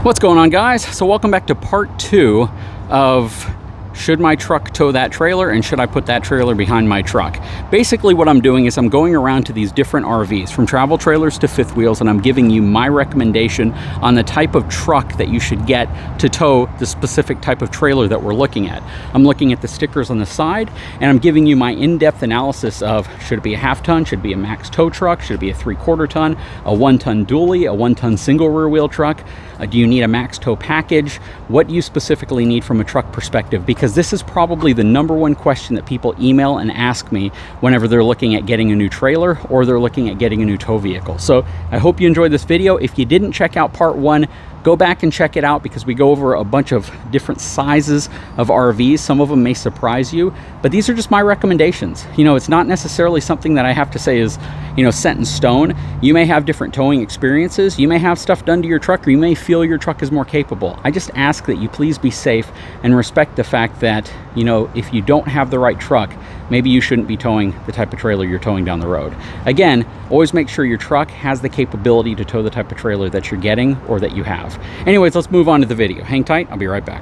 What's going on, guys? So welcome back to part 2 of should my truck tow that trailer and should I put that trailer behind my truck. Basically what I'm doing is I'm going around to these different RVs, from travel trailers to fifth wheels, and I'm giving you my recommendation on the type of truck that you should get to tow the specific type of trailer that we're looking at. I'm looking at the stickers on the side, and I'm giving you my in-depth analysis of should it be a half-ton, should it be a max tow truck, should it be a 3/4 ton, a 1-ton dually, a 1-ton single rear wheel truck. Do you need a max tow package? What do you specifically need from a truck perspective? Because this is probably the #1 question that people email and ask me whenever they're looking at getting a new trailer or they're looking at getting a new tow vehicle. So I hope you enjoyed this video. If you didn't check out part 1, go back and check it out, because we go over a bunch of different sizes of RVs. Some of them may surprise you, but these are just my recommendations. You know, it's not necessarily something that I have to say is, you know, set in stone. You may have different towing experiences. You may have stuff done to your truck, or you may feel your truck is more capable. I just ask that you please be safe and respect the fact that, you know, if you don't have the right truck, maybe you shouldn't be towing the type of trailer you're towing down the road. Again, always make sure your truck has the capability to tow the type of trailer that you're getting or that you have. Anyways, let's move on to the video. Hang tight, I'll be right back.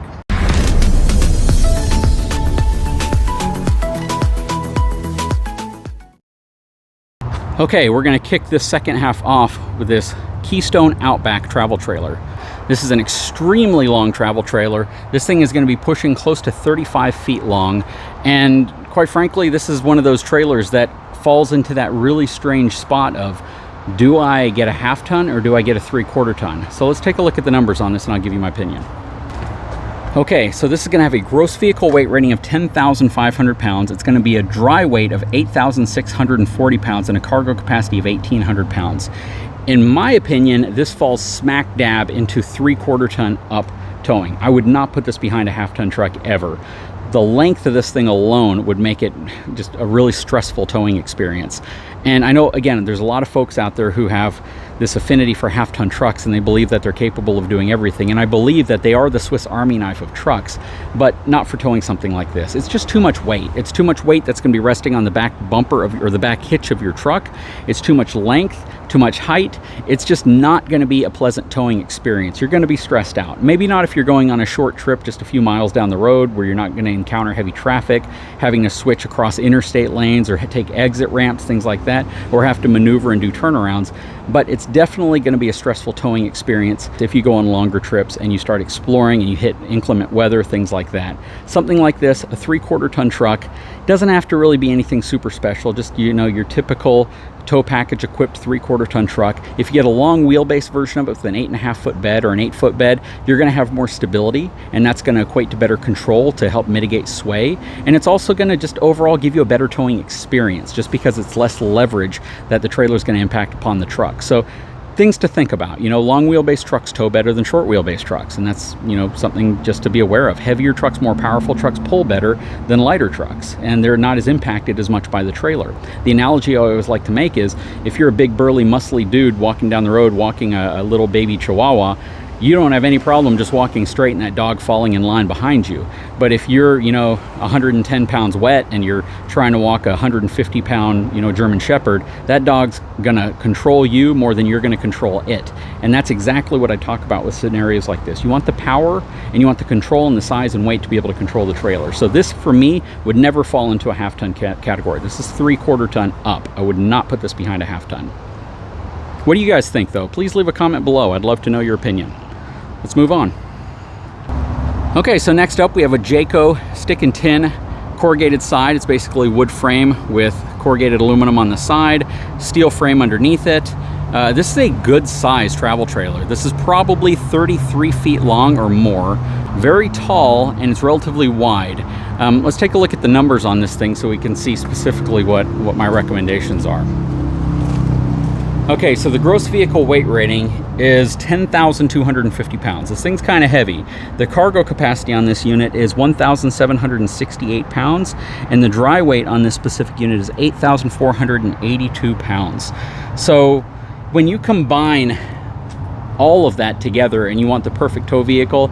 Okay, we're gonna kick this second half off with this Keystone Outback travel trailer. This is an extremely long travel trailer. This thing is gonna be pushing close to 35 feet long. And quite frankly, this is one of those trailers that falls into that really strange spot of, do I get a half-ton or do I get a 3/4 ton? So let's take a look at the numbers on this and I'll give you my opinion. Okay, so this is gonna have a gross vehicle weight rating of 10,500 pounds. It's gonna be a dry weight of 8,640 pounds and a cargo capacity of 1,800 pounds. In my opinion, this falls smack dab into 3/4 ton up towing. I would not put this behind a half-ton truck ever. The length of this thing alone would make it just a really stressful towing experience. And I know, again, there's a lot of folks out there who have this affinity for half-ton trucks, and they believe that they're capable of doing everything. And I believe that they are the Swiss Army knife of trucks, but not for towing something like this. It's just too much weight. It's too much weight that's gonna be resting on the back bumper of, or the back hitch of your truck. It's too much length, too much height. It's just not gonna be a pleasant towing experience. You're gonna be stressed out. Maybe not if you're going on a short trip just a few miles down the road where you're not gonna encounter heavy traffic, having to switch across interstate lanes or take exit ramps, things like that, or have to maneuver and do turnarounds. But it's definitely going to be a stressful towing experience if you go on longer trips and you start exploring and you hit inclement weather, things like that. Something like this, a 3/4 ton truck, doesn't have to really be anything super special, just, you know, your typical tow package equipped 3/4 ton truck. If you get a long wheelbase version of it with an 8.5 foot bed or an 8 foot bed, you're going to have more stability, and that's going to equate to better control to help mitigate sway. And it's also going to just overall give you a better towing experience, just because it's less leverage that the trailer is going to impact upon the truck. So things to think about, you know, long wheelbase trucks tow better than short wheelbase trucks, and that's, you know, something just to be aware of. Heavier trucks, more powerful trucks pull better than lighter trucks, and they're not as impacted as much by the trailer. The analogy I always like to make is, if you're a big burly muscly dude walking down the road walking a little baby chihuahua, you don't have any problem just walking straight and that dog falling in line behind you. But if you're, you know, 110 pounds wet and you're trying to walk a 150 pound, you know, German Shepherd, that dog's gonna control you more than you're gonna control it. And that's exactly what I talk about with scenarios like this. You want the power and you want the control and the size and weight to be able to control the trailer. So this, for me, would never fall into a half-ton category. This is 3/4 ton up. I would not put this behind a half-ton. What do you guys think, though? Please leave a comment below. I'd love to know your opinion. Let's move on. Okay, so next up we have a JCO stick and tin corrugated side. It's basically wood frame with corrugated aluminum on the side, steel frame underneath it. This is a good size travel trailer. This is probably 33 feet long or more, very tall, and it's relatively wide. Let's take a look at the numbers on this thing so we can see specifically what my recommendations are. Okay, so the gross vehicle weight rating is 10,250 pounds. This thing's kind of heavy. The cargo capacity on this unit is 1,768 pounds, and the dry weight on this specific unit is 8,482 pounds. So when you combine all of that together and you want the perfect tow vehicle,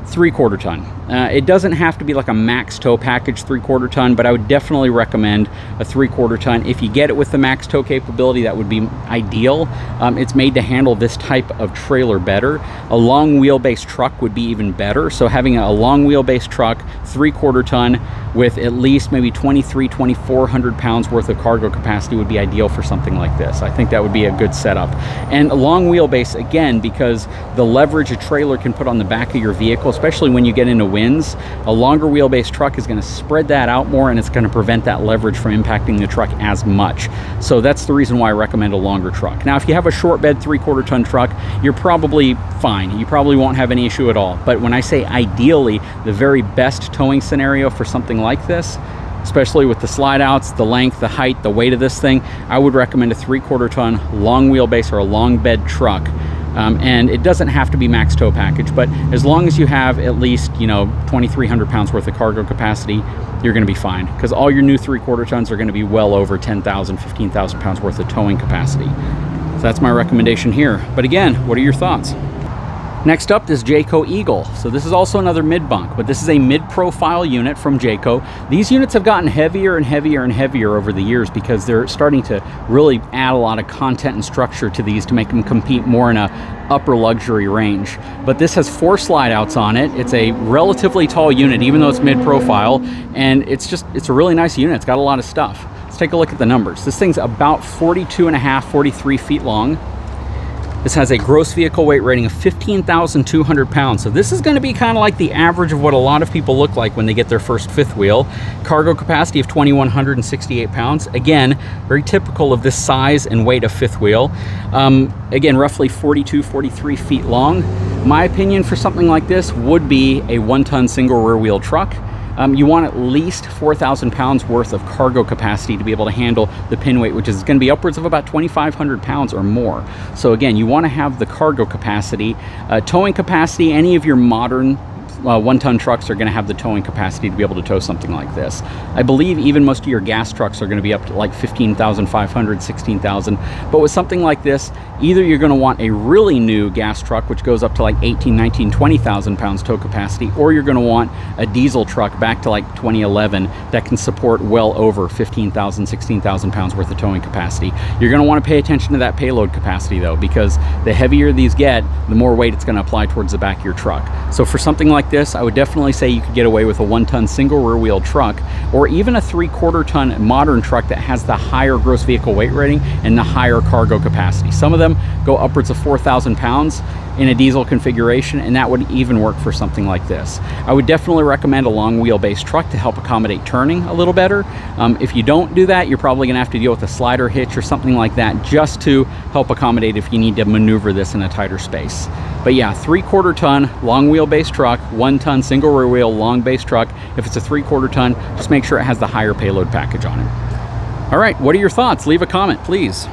3/4 ton. It doesn't have to be like a max tow package 3/4 ton, but I would definitely recommend a 3/4 ton. If you get it with the max tow capability, that would be ideal. It's made to handle this type of trailer better. A long wheelbase truck would be even better. So having a long wheelbase truck, 3/4 ton, with at least maybe 2,400 pounds worth of cargo capacity would be ideal for something like this. I think that would be a good setup. And a long wheelbase, again, because the leverage a trailer can put on the back of your vehicle, especially when you get into winds, a longer wheelbase truck is going to spread that out more, and it's going to prevent that leverage from impacting the truck as much. So that's the reason why I recommend a longer truck. Now, if you have a short bed 3/4 ton truck, you're probably fine. You probably won't have any issue at all. But when I say ideally, the very best towing scenario for something like this, especially with the slide outs, the length, the height, the weight of this thing, I would recommend a 3/4 ton long wheelbase or a long bed truck. And it doesn't have to be max tow package, but as long as you have at least, 2,300 pounds worth of cargo capacity, you're going to be fine, because all your new 3/4 tons are going to be well over 10,000, 15,000 pounds worth of towing capacity. So that's my recommendation here. But again, what are your thoughts? Next up, this JCO Eagle. So this is also another mid-bunk, but this is a mid-profile unit from JCO. These units have gotten heavier and heavier and heavier over the years because they're starting to really add a lot of content and structure to these to make them compete more in a upper luxury range. But this has 4 slide outs on it. It's a relatively tall unit, even though it's mid-profile, and it's a really nice unit. It's got a lot of stuff. Let's take a look at the numbers. This thing's about 42.5, 43 feet long. This has a gross vehicle weight rating of 15,200 pounds. So this is going to be kind of like the average of what a lot of people look like when they get their first fifth wheel. Cargo capacity of 2,168 pounds. Again, very typical of this size and weight of fifth wheel. Again, roughly 42, 43 feet long. My opinion for something like this would be a 1-ton single rear wheel truck. You want at least 4,000 pounds worth of cargo capacity to be able to handle the pin weight, which is going to be upwards of about 2,500 pounds or more. So again, you want to have the cargo capacity. Towing capacity, any of your modern 1-ton trucks are going to have the towing capacity to be able to tow something like this. I believe even most of your gas trucks are going to be up to like 15,500, 16,000. But with something like this, either you're going to want a really new gas truck, which goes up to like 18, 19, 20,000 pounds tow capacity, or you're going to want a diesel truck back to like 2011 that can support well over 15,000, 16,000 pounds worth of towing capacity. You're going to want to pay attention to that payload capacity though, because the heavier these get, the more weight it's going to apply towards the back of your truck. So for something like this, I would definitely say you could get away with a 1-ton single rear wheel truck, or even a 3/4 ton modern truck that has the higher gross vehicle weight rating and the higher cargo capacity. Some of them go upwards of 4,000 pounds in a diesel configuration, and that would even work for something like this. I would definitely recommend a long wheelbase truck to help accommodate turning a little better. If you don't do that, you're probably gonna have to deal with a slider hitch or something like that just to help accommodate if you need to maneuver this in a tighter space. But yeah, 3/4 ton long wheelbase truck, 1-ton single rear wheel long base truck. If it's a 3/4 ton, just make sure it has the higher payload package on it. All right, what are your thoughts? Leave a comment, please.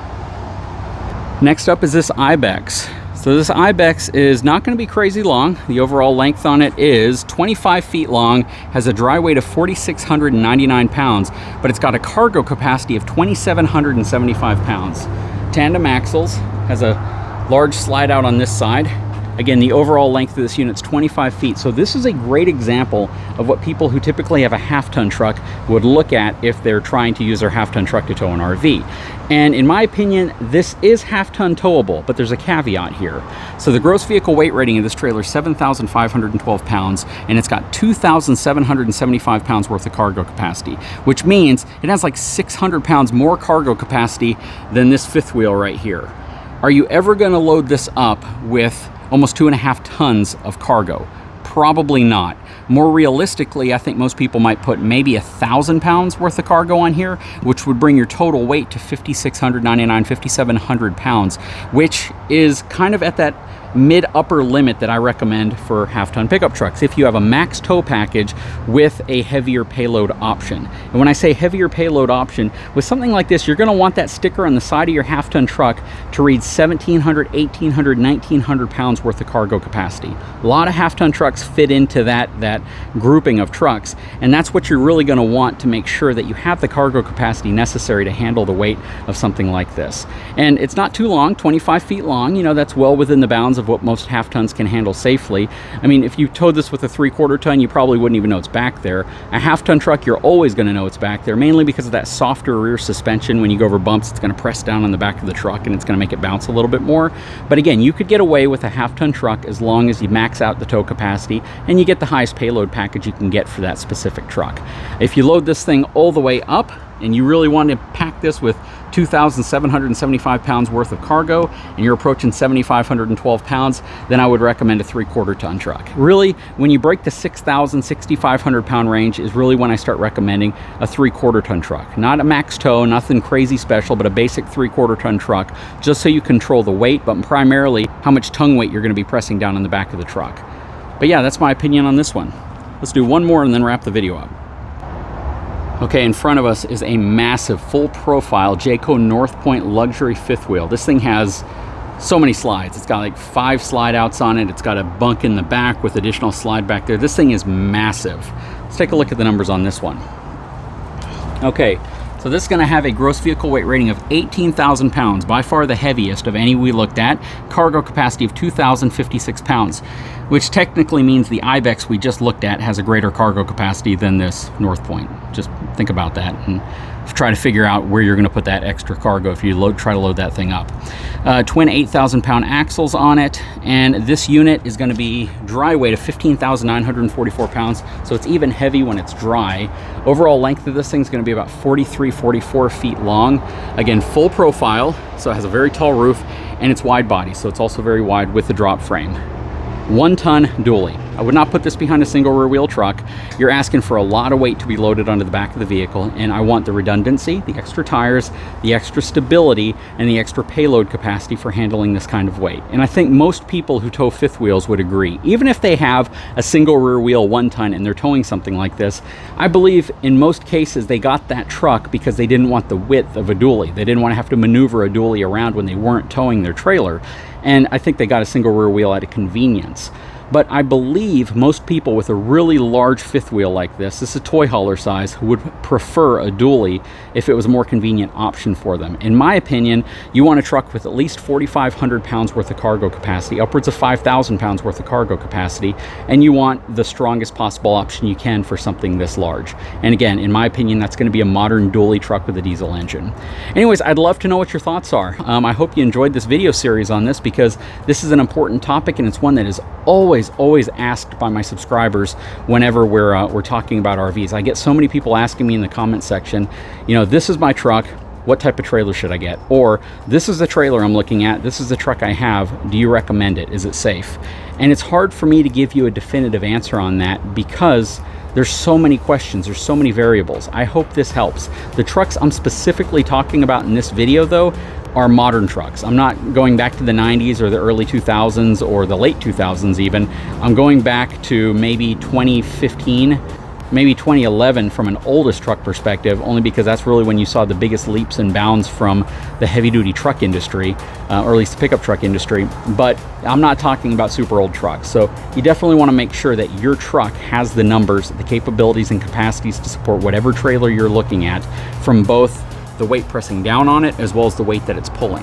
Next up is this Ibex. So this Ibex is not going to be crazy long. The overall length on it is 25 feet long, has a dry weight of 4,699 pounds, but it's got a cargo capacity of 2,775 pounds. Tandem axles, has a large slide out on this side. Again, the overall length of this unit is 25 feet. So this is a great example of what people who typically have a half-ton truck would look at if they're trying to use their half-ton truck to tow an RV. And in my opinion, this is half-ton towable, but there's a caveat here. So the gross vehicle weight rating of this trailer is 7,512 pounds, and it's got 2,775 pounds worth of cargo capacity, which means it has like 600 pounds more cargo capacity than this fifth wheel right here. Are you ever going to load this up with almost 2.5 tons of cargo? Probably not. More realistically, I think most people might put maybe 1,000 pounds worth of cargo on here, which would bring your total weight to 5,699, 5,700 pounds, which is kind of at that mid-upper limit that I recommend for half-ton pickup trucks if you have a max tow package with a heavier payload option. And when I say heavier payload option, with something like this, you're going to want that sticker on the side of your half-ton truck to read 1,700, 1,800, 1,900 pounds worth of cargo capacity. A lot of half-ton trucks fit into that grouping of trucks, and that's what you're really going to want to make sure that you have the cargo capacity necessary to handle the weight of something like this. And it's not too long, 25 feet long. You know, that's well within the bounds of of what most half tons can handle safely. I mean, if you towed this with a 3/4 ton, you probably wouldn't even know it's back there. A half ton truck, you're always going to know it's back there, mainly because of that softer rear suspension. When you go over bumps, it's going to press down on the back of the truck and it's going to make it bounce a little bit more. But again, you could get away with a half ton truck as long as you max out the tow capacity and you get the highest payload package you can get for that specific truck. If you load this thing all the way up and you really want to pack this with 2,775 pounds worth of cargo and you're approaching 7,512 pounds, then I would recommend a 3/4 ton truck. Really, when you break the 6,000, 6,500 pound range is really when I start recommending a 3/4 ton truck. Not a max tow, nothing crazy special, but a basic 3/4 ton truck, just so you control the weight, but primarily how much tongue weight you're going to be pressing down on the back of the truck. But yeah, that's my opinion on this one. Let's do one more and then wrap the video up. Okay, in front of us is a massive full profile JCO North Point luxury fifth wheel. This thing has so many slides. It's got like 5 slide outs on it. It's got a bunk in the back with additional slide back there. This thing is massive. Let's take a look at the numbers on this one. Okay, so this is going to have a gross vehicle weight rating of 18,000 pounds, by far the heaviest of any we looked at. Cargo capacity of 2,056 pounds, which technically means the Ibex we just looked at has a greater cargo capacity than this North Point. Just think about that and try to figure out where you're going to put that extra cargo if you try to load that thing up. Twin 8,000 pound axles on it, and this unit is going to be dry weight of 15,944 pounds, so it's even heavy when it's dry. Overall length of this thing is going to be about 43, 44 feet long. Again, full profile, so it has a very tall roof, and it's wide body, so it's also very wide with the drop frame. 1 ton dually. I would not put this behind a single rear wheel truck. You're asking for a lot of weight to be loaded onto the back of the vehicle, and I want the redundancy, the extra tires, the extra stability, and the extra payload capacity for handling this kind of weight. And I think most people who tow fifth wheels would agree. Even if they have a single rear wheel 1 ton and they're towing something like this, I believe in most cases they got that truck because they didn't want the width of a dually. They didn't want to have to maneuver a dually around when they weren't towing their trailer. And I think they got a single rear wheel out of convenience. But I believe most people with a really large fifth wheel like this is a toy hauler size, would prefer a dually if it was a more convenient option for them. In my opinion, you want a truck with at least 4,500 pounds worth of cargo capacity, upwards of 5,000 pounds worth of cargo capacity, and you want the strongest possible option you can for something this large. And again, in my opinion, that's going to be a modern dually truck with a diesel engine. Anyways, I'd love to know what your thoughts are. I hope you enjoyed this video series on this, because this is an important topic and it's one that is always asked by my subscribers whenever we're talking about RVs. I get so many people asking me in the comment section, you know, this is my truck, what type of trailer should I get? Or this is the trailer I'm looking at, this is the truck I have, do you recommend it? Is it safe? And it's hard for me to give you a definitive answer on that because there's so many questions, there's so many variables. I hope this helps. The trucks I'm specifically talking about in this video though are modern trucks. I'm not going back to the 90s or the early 2000s or the late 2000s even. I'm going back to maybe 2015, maybe 2011 from an oldest truck perspective, only because that's really when you saw the biggest leaps and bounds from the heavy duty truck industry, or at least the pickup truck industry. But I'm not talking about super old trucks. So you definitely want to make sure that your truck has the numbers, the capabilities and capacities to support whatever trailer you're looking at, from both the weight pressing down on it as well as the weight that it's pulling.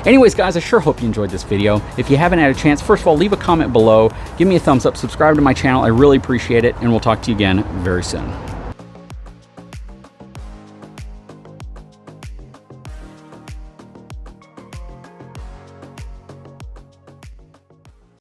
Anyways, guys, I sure hope you enjoyed this video. If you haven't had a chance, first of all, leave a comment below, give me a thumbs up, subscribe to my channel. I really appreciate it, and we'll talk to you again very soon.